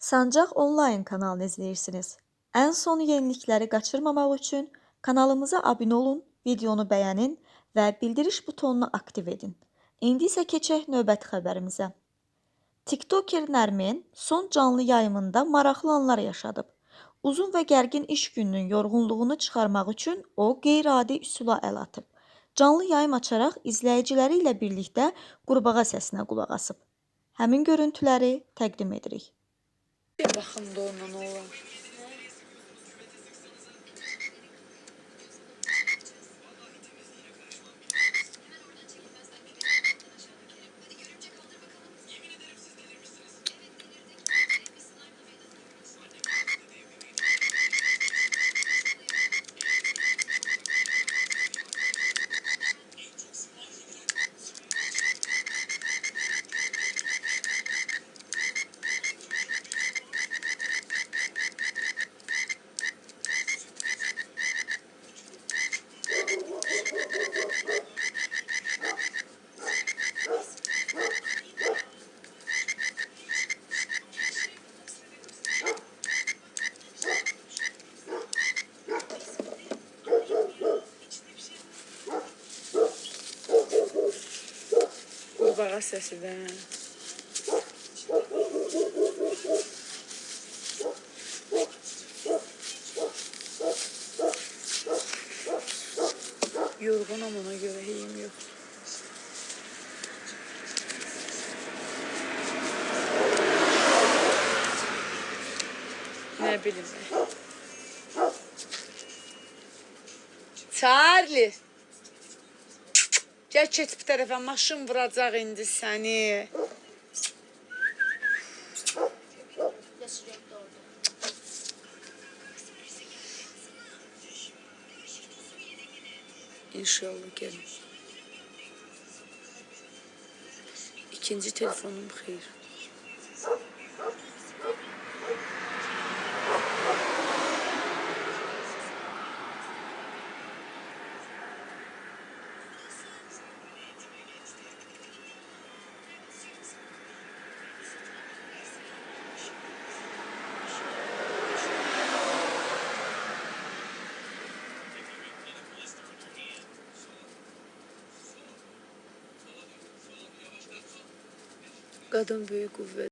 Sancaq Online kanalını izləyirsiniz. Ən son yenilikləri qaçırmamaq üçün kanalımıza abunə olun, videonu bəyənin və bildiriş butonunu aktiv edin. İndi isə keçək növbəti xəbərimizə. TikToker Nərmin son canlı yayımında maraqlı anlar yaşadıb. Uzun və gərgin iş gününün yorğunluğunu çıxarmaq üçün o qeyri-adi üsula əl atıb. Canlı yayım açaraq izləyiciləri ilə birlikdə qurbağa səsinə qulaq asıb. Həmin görüntüləri təqdim edirik. Bir baxın da ondan olar. Qurbağa səsi də. Yorğunam, ona görə heyim yox. Nə bilim mən. Charlie! Gəl keç bir tərəfə, maşın vuracaq indi səni. İnşallah gəlin. İkinci telefonum xeyir. Qadın böyük qüvvədir.